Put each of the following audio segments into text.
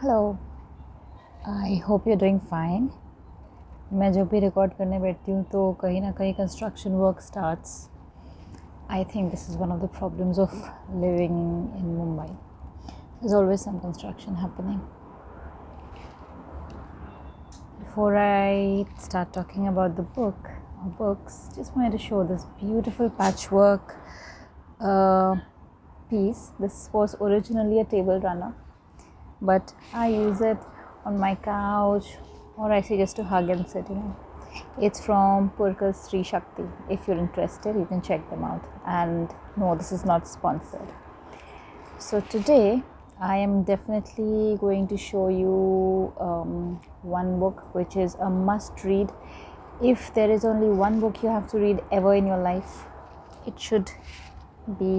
Hello. I hope you doing fine. मैं जब भी रिकॉर्ड करने बैठती हूँ तो कहीं ना कहीं construction work starts. I think this is one of the problems of living in Mumbai. There is always some construction happening. Before I start talking about the book or books, just wanted to show this beautiful patchwork piece. This was originally a table runner, but I use it on my couch, or I say just to hug and sit. It's from Purka's Sri Shakti. If you're interested, you can check them out. And no, this is not sponsored. So today I am definitely going to show you one book which is a must read. If there is only one book you have to read ever in your life, it should be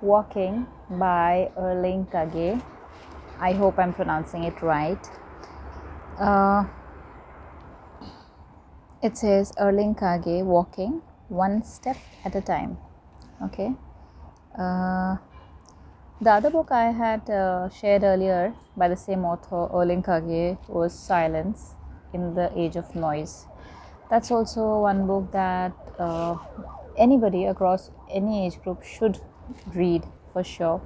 Walking by Erling Kagge. I hope I'm pronouncing it right. It says Erling Kagge, Walking One Step at a Time. Okay. The other book I had shared earlier by the same author, Erling Kagge, was Silence in the Age of Noise. That's also one book that anybody across any age group should read for sure.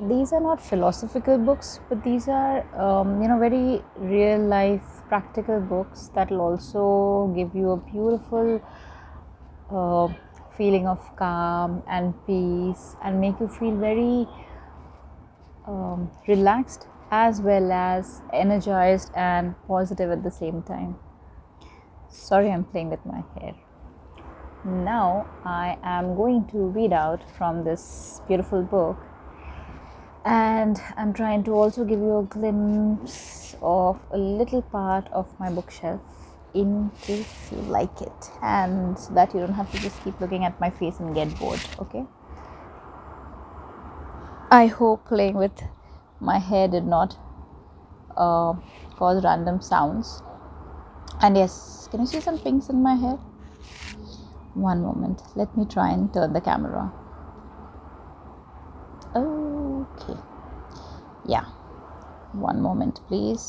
These are not philosophical books, but these are very real life practical books that will also give you a beautiful feeling of calm and peace and make you feel very relaxed as well as energized and positive at the same time. Sorry, I'm playing with my hair. Now I am going to read out from this beautiful book, and I'm trying to also give you a glimpse of a little part of my bookshelf in case you like it, and so that you don't have to just keep looking at my face and get bored. Okay, I hope playing with my hair did not cause random sounds. And yes, can you see some pinks in my hair? One moment, let me try and turn the camera. Okay, yeah, one moment please.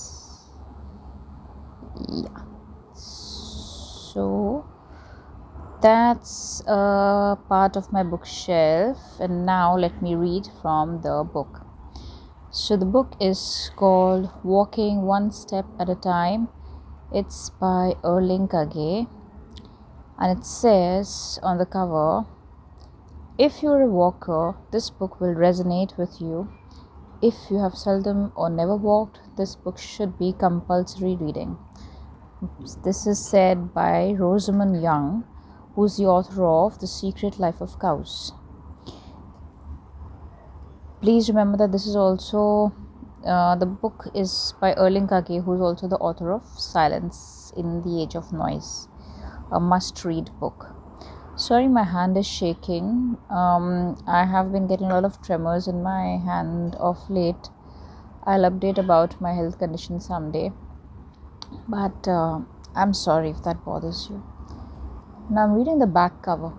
Yeah, so that's a part of my bookshelf, and now let me read from the book. So the book is called Walking One Step at a Time. It's by Erling Kagge, and it says on the cover, if you're a walker, this book will resonate with you. If you have seldom or never walked, this book should be compulsory reading. This is said by Rosamund Young, who's the author of The Secret Life of Cows. Please remember that this is also the book is by Erling Kagge, who is also the author of Silence in the Age of Noise, a must-read book. Sorry, my hand is shaking. I have been getting a lot of tremors in my hand of late. I'll update about my health condition someday, but I'm sorry if that bothers you. Now I'm reading the back cover.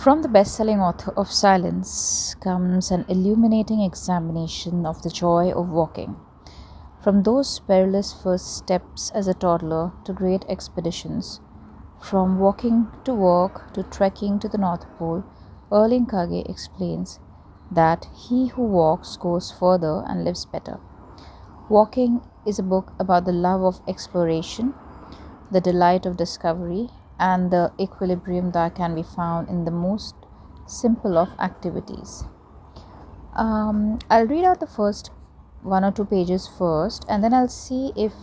From the best-selling author of Silence comes an illuminating examination of the joy of walking. From those perilous first steps as a toddler to great expeditions, from walking to work to trekking to the North Pole, Erling Kagge explains that he who walks goes further and lives better. Walking is a book about the love of exploration, the delight of discovery, and the equilibrium that can be found in the most simple of activities. I'll read out the first one or two pages first, and then I'll see if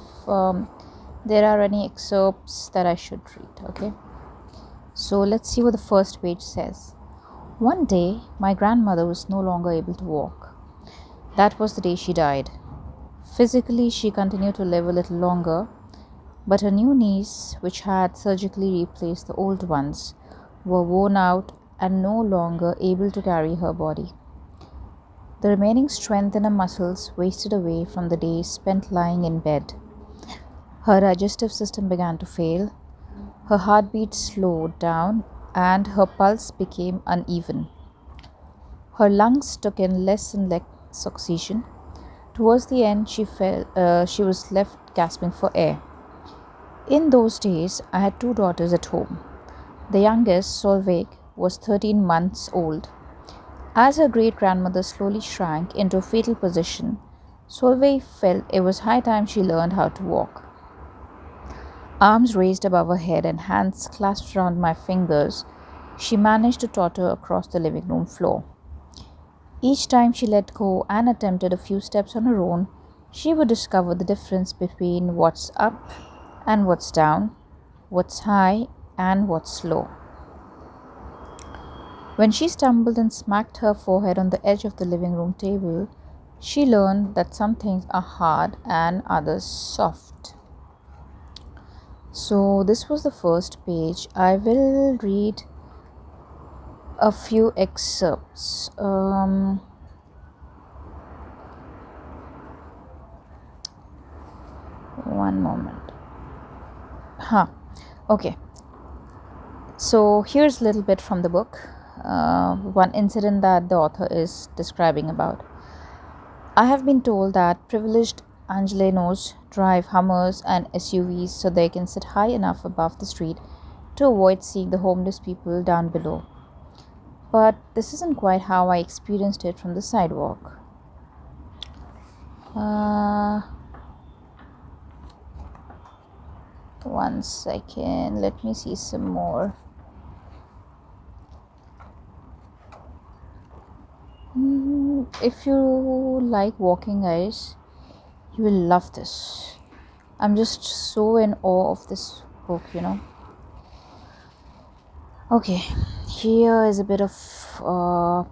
there are any excerpts that I should read. Okay, so let's see what the first page says. One day, my grandmother was no longer able to walk. That was the day she died. Physically, she continued to live a little longer, but her new knees, which had surgically replaced the old ones, were worn out and no longer able to carry her body. The remaining strength in her muscles wasted away from the days spent lying in bed. Her digestive system began to fail, her heartbeat slowed down, and her pulse became uneven. Her lungs took in less and less oxygen, Towards the end, she was left gasping for air. In those days, I had two daughters at home. The youngest, Solveig, was 13 months old. As her great-grandmother slowly shrank into a fetal position, Solveig felt it was high time she learned how to walk. Arms raised above her head and hands clasped around my fingers, she managed to totter across the living room floor. Each time she let go and attempted a few steps on her own, she would discover the difference between what's up and what's down, what's high and what's low. When she stumbled and smacked her forehead on the edge of the living room table, she learned that some things are hard and others soft. So, this was the first page. I will read a few excerpts. One moment. Okay. So, here's a little bit from the book. One incident that the author is describing about. I have been told that privileged Angelenos drive Hummers and SUVs so they can sit high enough above the street to avoid seeing the homeless people down below. But this isn't quite how I experienced it from the sidewalk. One second, let me see some more. If you like walking, guys, you will love this. I'm just so in awe of this book, Okay, here is a bit of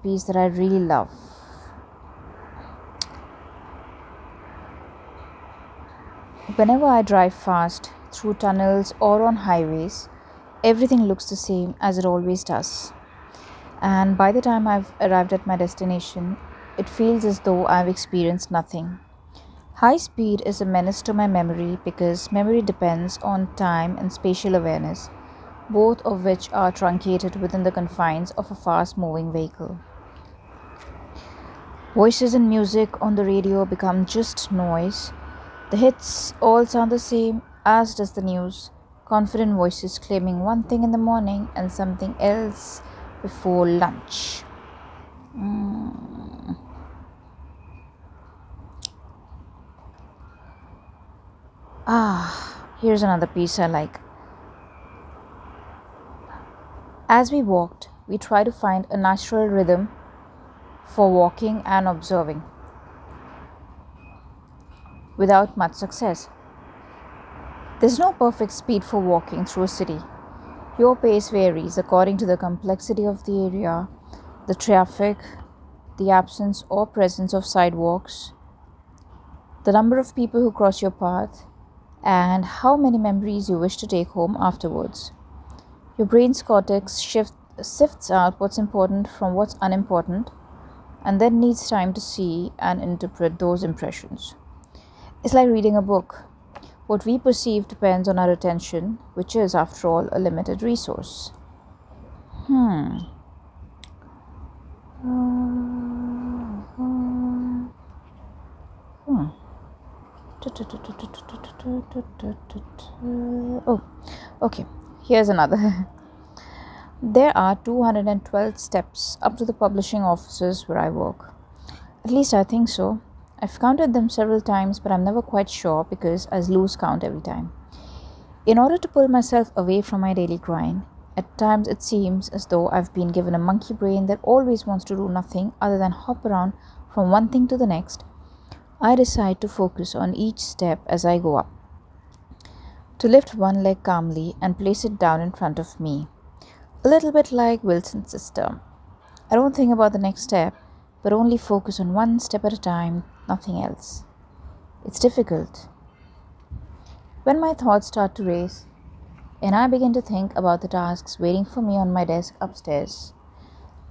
piece that I really love. Whenever I drive fast through tunnels or on highways, everything looks the same as it always does. And by the time I've arrived at my destination, it feels as though I've experienced nothing. High speed is a menace to my memory because memory depends on time and spatial awareness, both of which are truncated within the confines of a fast-moving vehicle. Voices and music on the radio become just noise. The hits all sound the same, as does the news. Confident voices claiming one thing in the morning and something else before lunch. Here's another piece I like. As we walked, we tried to find a natural rhythm for walking and observing, without much success. There's no perfect speed for walking through a city. Your pace varies according to the complexity of the area, the traffic, the absence or presence of sidewalks, the number of people who cross your path, and how many memories you wish to take home afterwards. Your brain's cortex sifts out what's important from what's unimportant and then needs time to see and interpret those impressions. It's like reading a book. What we perceive depends on our attention, which is, after all, a limited resource. Oh, okay. Here's another. There are 212 steps up to the publishing offices where I work. At least I think so. I've counted them several times, but I'm never quite sure because I lose count every time. In order to pull myself away from my daily grind, at times it seems as though I've been given a monkey brain that always wants to do nothing other than hop around from one thing to the next. I decide to focus on each step as I go up. To lift one leg calmly and place it down in front of me. A little bit like Wilson's system. I don't think about the next step, but only focus on one step at a time, nothing else. It's difficult. When my thoughts start to race, and I begin to think about the tasks waiting for me on my desk upstairs,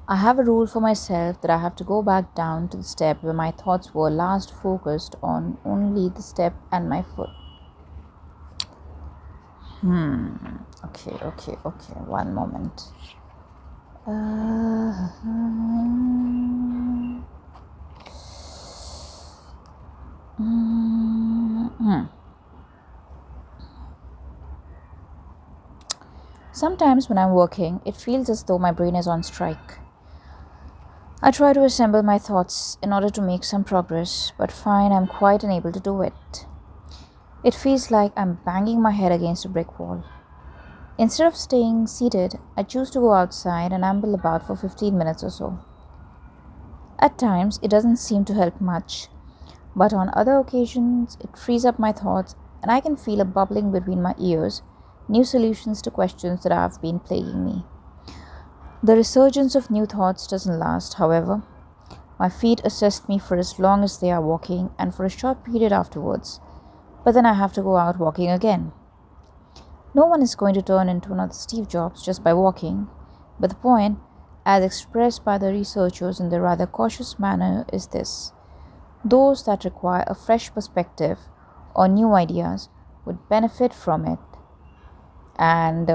I have a rule for myself that I have to go back down to the step where my thoughts were last focused on only the step and my foot. Okay. One moment. Mm. Sometimes when I'm working, it feels as though my brain is on strike. I try to assemble my thoughts in order to make some progress, but find I'm quite unable to do it. It feels like I'm banging my head against a brick wall. Instead of staying seated, I choose to go outside and amble about for 15 minutes or so. At times, it doesn't seem to help much, but on other occasions, it frees up my thoughts and I can feel a bubbling between my ears, new solutions to questions that have been plaguing me. The resurgence of new thoughts doesn't last, however. My feet assist me for as long as they are walking and for a short period afterwards, but then I have to go out walking again. No one is going to turn into another Steve Jobs just by walking, but the point, as expressed by the researchers in their rather cautious manner, is this: those that require a fresh perspective or new ideas would benefit from it. And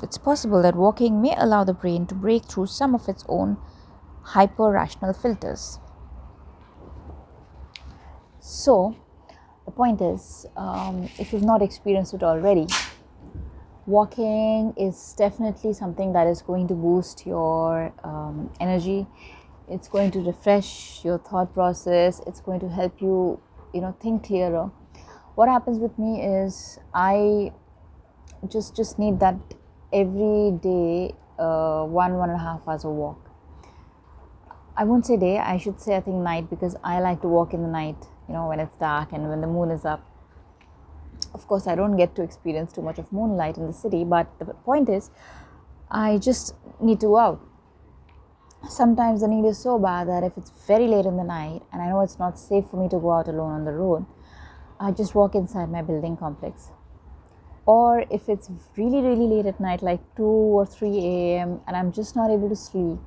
it's possible that walking may allow the brain to break through some of its own hyper rational filters. So, the point is, if you've not experienced it already, walking is definitely something that is going to boost your energy. It's going to refresh your thought process. It's going to help you, think clearer. What happens with me is I just need that every day, 1.5 hours of walk. I won't say day, I should say I think night, because I like to walk in the night, when it's dark and when the moon is up. Of course, I don't get to experience too much of moonlight in the city, but the point is, I just need to go out. Sometimes the need is so bad that if it's very late in the night and I know it's not safe for me to go out alone on the road, I just walk inside my building complex. Or if it's really, really late at night, like 2 or 3 a.m., and I'm just not able to sleep,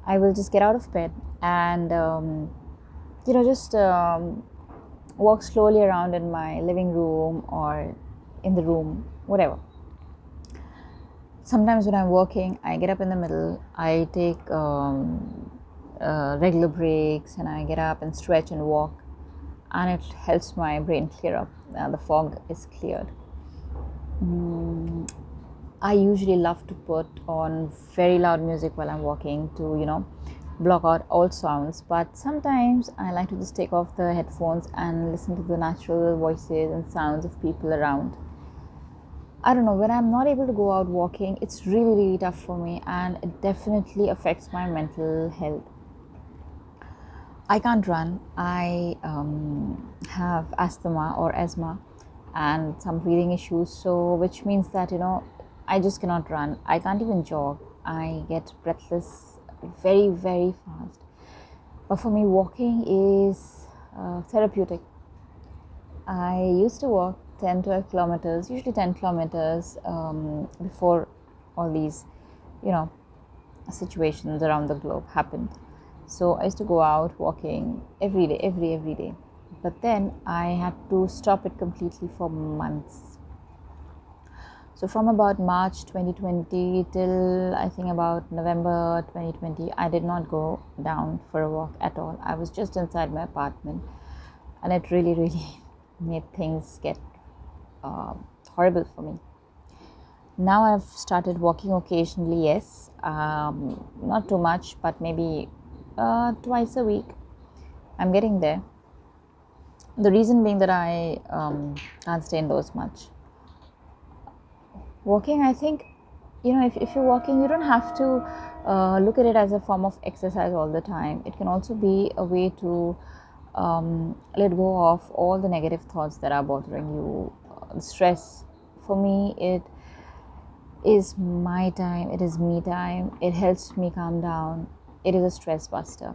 I will just get out of bed and, just walk slowly around in my living room or in the room, whatever. Sometimes when I'm working, I get up in the middle, I take regular breaks, and I get up and stretch and walk, and it helps my brain clear up. The fog is cleared. I usually love to put on very loud music while I'm walking to, block out all sounds. But sometimes I like to just take off the headphones and listen to the natural voices and sounds of people around. I don't know, when I'm not able to go out walking, it's really, really tough for me, and it definitely affects my mental health. I can't run. I have asthma and some breathing issues, so which means that I just cannot run. I can't even jog. I get breathless very, very fast. But for me, walking is therapeutic. I used to walk 10-12 kilometers, usually 10 kilometers, before all these, you know, situations around the globe happened. So I used to go out walking every day, every day. But then I had to stop it completely for months. So from about March 2020 till I think about November 2020, I did not go down for a walk at all. I was just inside my apartment, and it really, really made things get horrible for me. Now I've started walking occasionally, yes, not too much, but maybe twice a week. I'm getting there. The reason being that I can't stay indoors much. Walking, I think, if you're walking, you don't have to look at it as a form of exercise all the time. It can also be a way to let go of all the negative thoughts that are bothering you, stress. For me, it is my time, it is me time, it helps me calm down, it is a stress buster.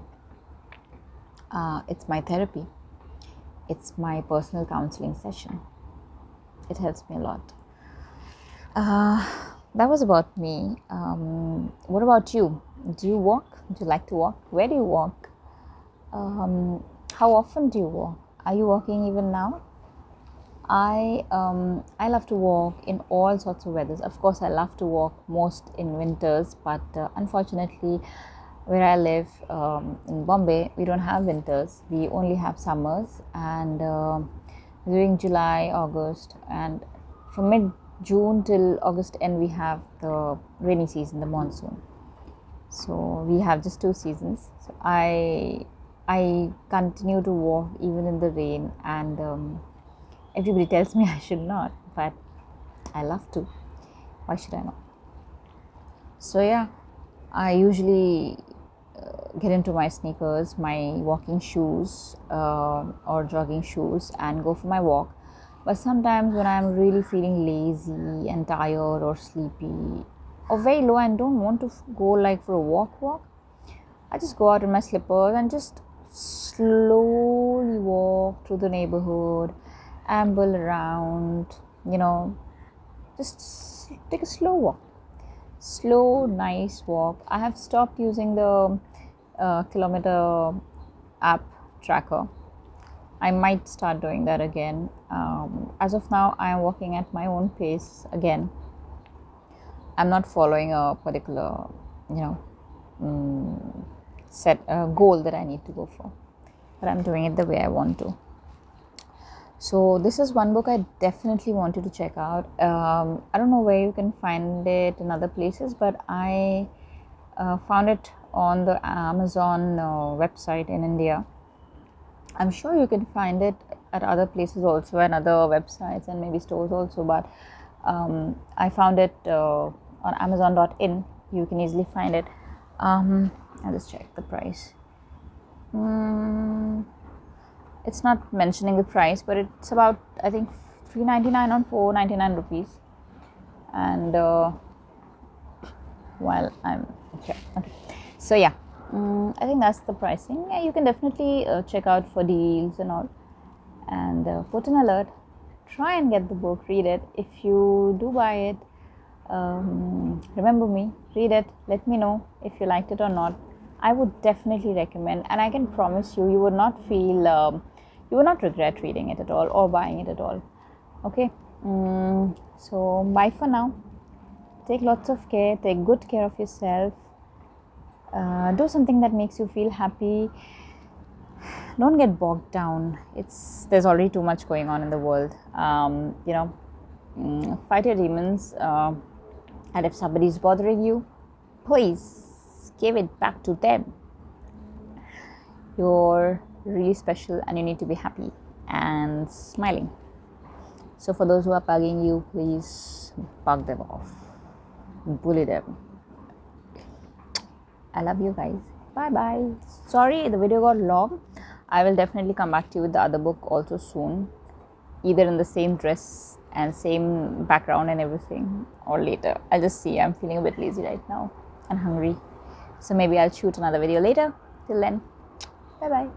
It's my therapy, it's my personal counseling session. It helps me a lot. That was about me. What about you? Do you walk? Do you like to walk? Where do you walk? How often do you walk? Are you walking even now? I love to walk in all sorts of weathers. Of course, I love to walk most in winters, but unfortunately, where I live in Bombay, we don't have winters. We only have summers, and during July, August, and from mid June till August end, we have the rainy season, the monsoon. So we have just 2 seasons. So I continue to walk even in the rain, and everybody tells me I should not, but I love to. Why should I not? So yeah, I usually get into my sneakers, my walking shoes or jogging shoes, and go for my walk. But sometimes when I'm really feeling lazy and tired or sleepy or very low and don't want to go like for a walk, I just go out in my slippers and just slowly walk through the neighborhood, amble around, just take a slow walk. Slow, nice walk. I have stopped using the kilometer app tracker. I might start doing that again. As of now, I am walking at my own pace again. I'm not following a particular, set goal that I need to go for, but I'm doing it the way I want to. So this is one book I definitely want you to check out. I don't know where you can find it in other places, but I found it on the Amazon website in India. I'm sure you can find it at other places also, and other websites and maybe stores also, but I found it on Amazon.in. You can easily find it. I'll just check the price. It's not mentioning the price, but it's about, I think, $3.99 on 4.99 rupees. And while I'm here, okay. So yeah, I think that's the pricing. Yeah, you can definitely check out for deals and all, and put an alert. Try and get the book, read it. If you do buy it, remember me, read it, let me know if you liked it or not. I would definitely recommend, and I can promise you, you would not feel, you will not regret reading it at all or buying it at all. Okay, so bye for now. Take lots of care, take good care of yourself. Do something that makes you feel happy. Don't get bogged down. There's already too much going on in the world. Fight your demons, and if somebody's bothering you, please give it back to them. You're really special and you need to be happy and smiling. So for those who are bugging you, please bug them off, bully them. I love you guys. Bye bye. Sorry the video got long. I will definitely come back to you with the other book also soon, either in the same dress and same background and everything, or later. I'll just see. I'm feeling a bit lazy right now and hungry, so maybe I'll shoot another video later. Till then, bye bye.